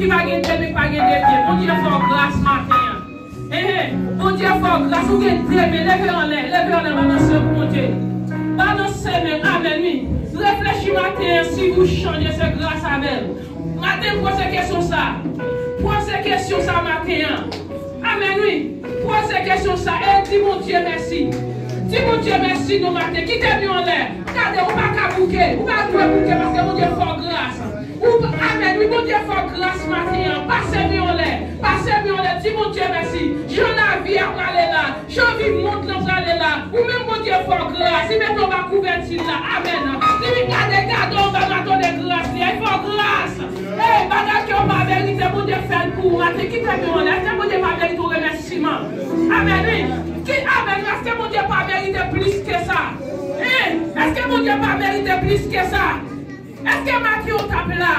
qui va gagner mais pas gagner pied. Bon Dieu fort grâce matin. Bon Dieu fort grâce. Vous gagnez mais levez en l'air, balancez pour Dieu. Balancez même, amen, oui. Réfléchissez matin si vous changez cette grâce avec. Matin, posez question ça. Posez question ça matin. Amen, oui. Posez question ça. Et dis mon Dieu merci. Dis mon Dieu merci nous matin. Qui t'a mis en l'air? Regardez, on va pas bouquer. On va pas bouquer parce que mon Dieu fort grâce. Amen, oui, mon Dieu fort grâce matin. Passez-moi en l'air. Passez-moi en l'air. Dis mon Dieu merci. J'en ai vie à aller là. J'en vis monte dans aller là. Ou même mon Dieu fort grâce. Il met ton bas couverture là. Amen. Si vous regardez, on va m'attendre grâce. Il faut grâce. Eh, bagage qu'on va vérité, mon Dieu fait pour moi. Qui t'a mis en l'air? Est-ce que mon Dieu va vérité au remerciement? Amen, oui. Amen, est-ce que mon Dieu va vérité plus que ça? Est-ce que mon Dieu va vérité plus que ça? Est-ce que ma vie on tape là?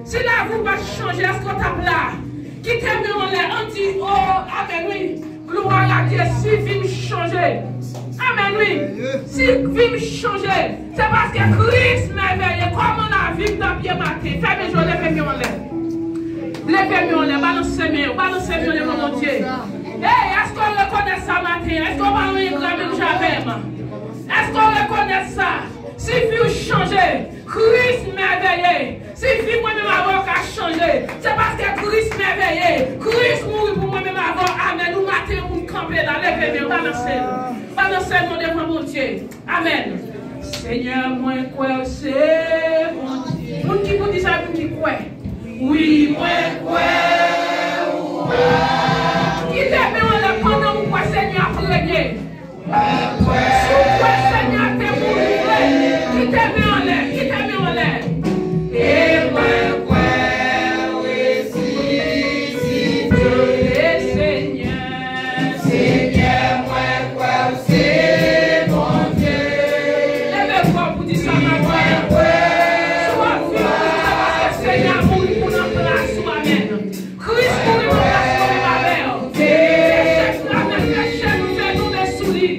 Si la vous va changer, est-ce qu'on tape là? Qui t'a mis en l'air? On dit, oh, amen, oui. Gloire à Dieu, si vie me changer. Amen, oui. Si vie me changer, c'est parce que Christ merveilleux. Comme on a vu dans pied matin, fais-moi je lève-moi en l'air. Lève-moi en l'air, balancez-moi, mon Dieu. Hey, est-ce qu'on reconnaît ça matin? Est-ce qu'on va nous réclamer jamais? Est-ce qu'on reconnaît ça? Si vie changer, Christ merveilleux. Si vie moi-même avant qu'à changer, c'est parce que Christ merveilleux. Christ mourit pour moi-même avant. Amen. Nous matin, nous camper là. Lève-moi, balancez-moi devant mon Dieu. Amen. Seigneur, moi, quoi, c'est mon Dieu. Mon qui vous dit ça, mon qui quoi? Oui, moi, quoi, qui t'aime en la pendant ou quoi, Seigneur, premier. Sous quoi, Seigneur, t'es mouru. Qui t'aime en l'air, qui t'aime en l'air. Et moi, quoi, oui, si Dieu est Seigneur. Seigneur, moi, quoi, c'est mon Dieu. Lève-moi pour dire ça, ma voix. Sois vieux, parce que Seigneur mouru pour notre place, amen. Christ mouru pour la sauver ma mère. C'est la même chef, nous faisons des souris.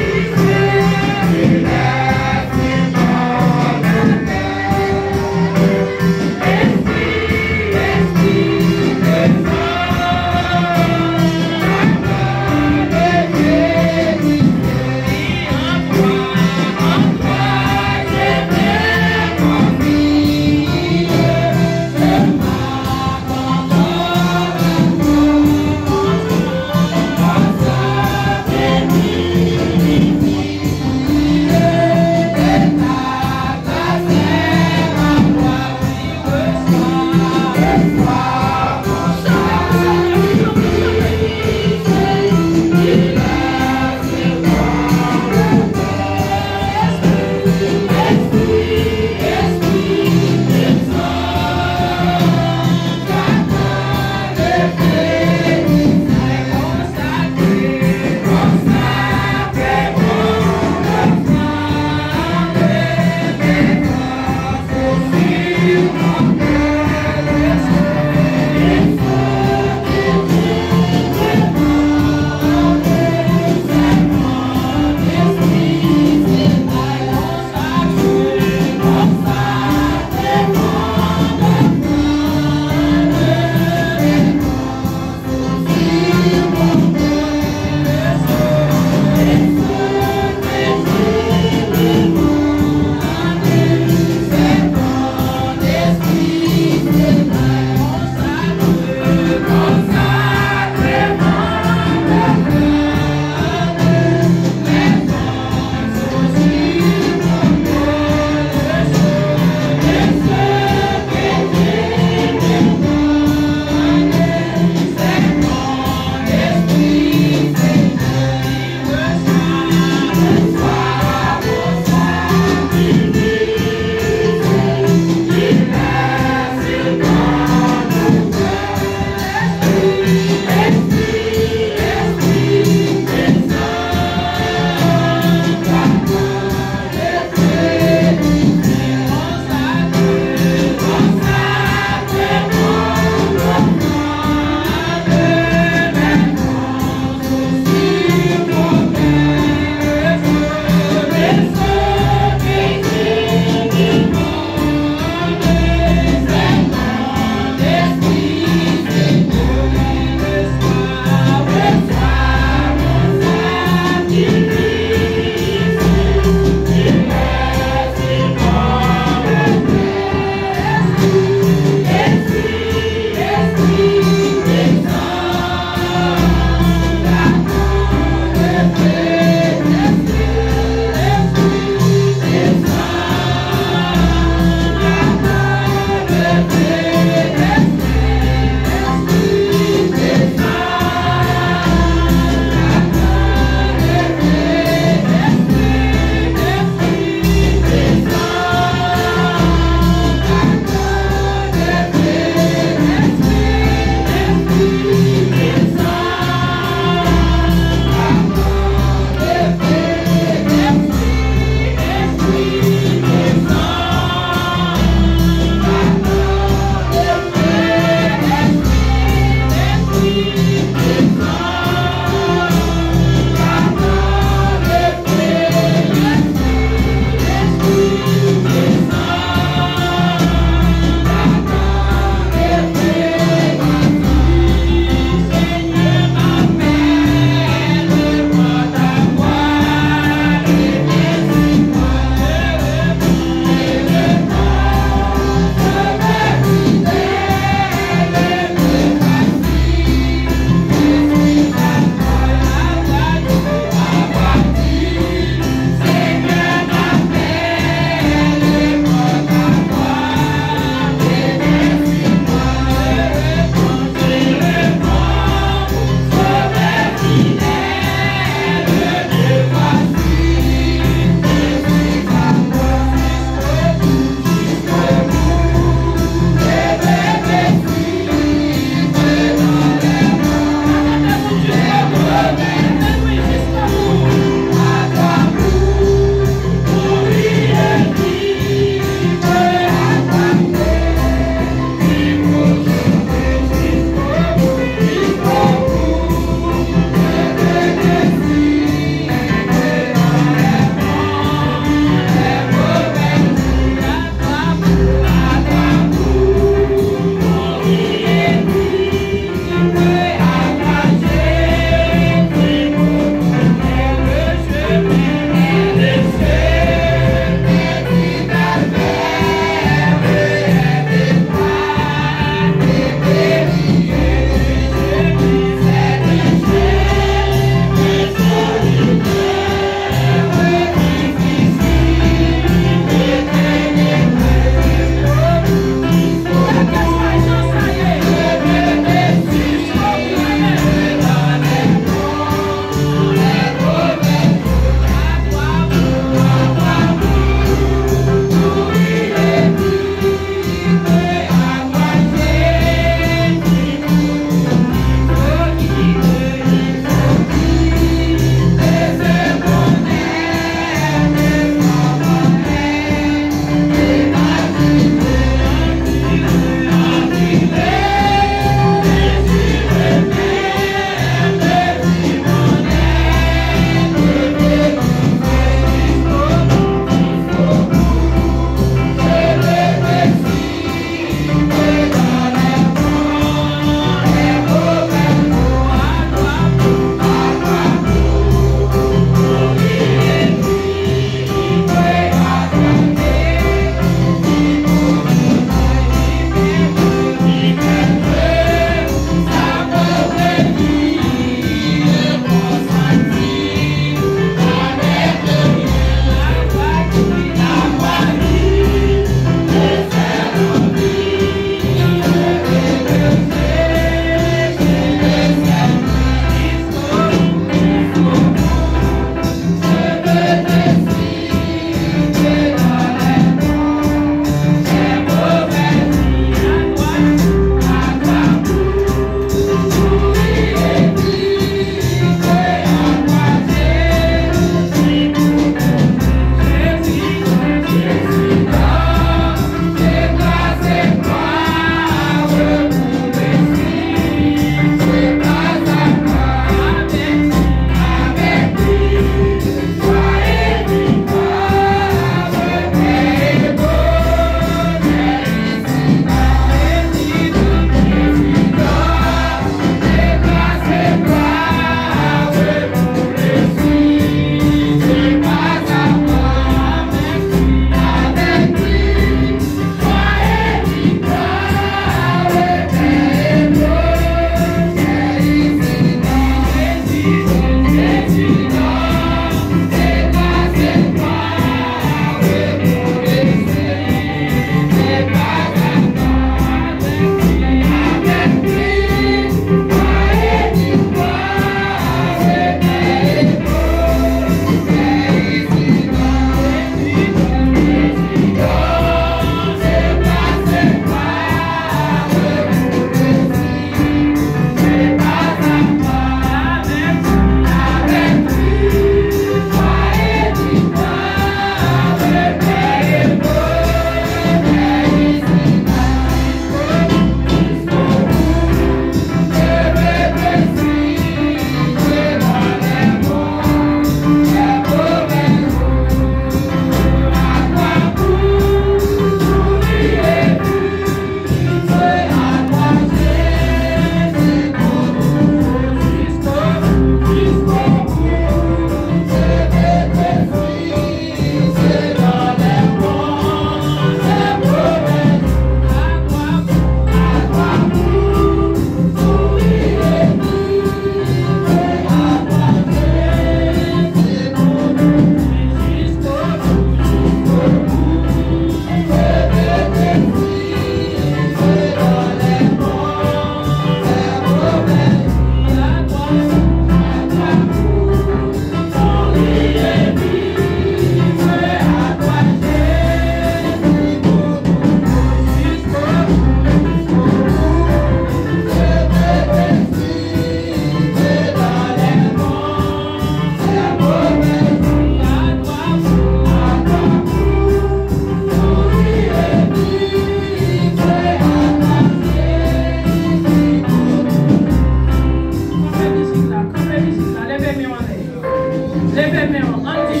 On dit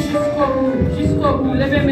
jusqu'au bout, levez-moi.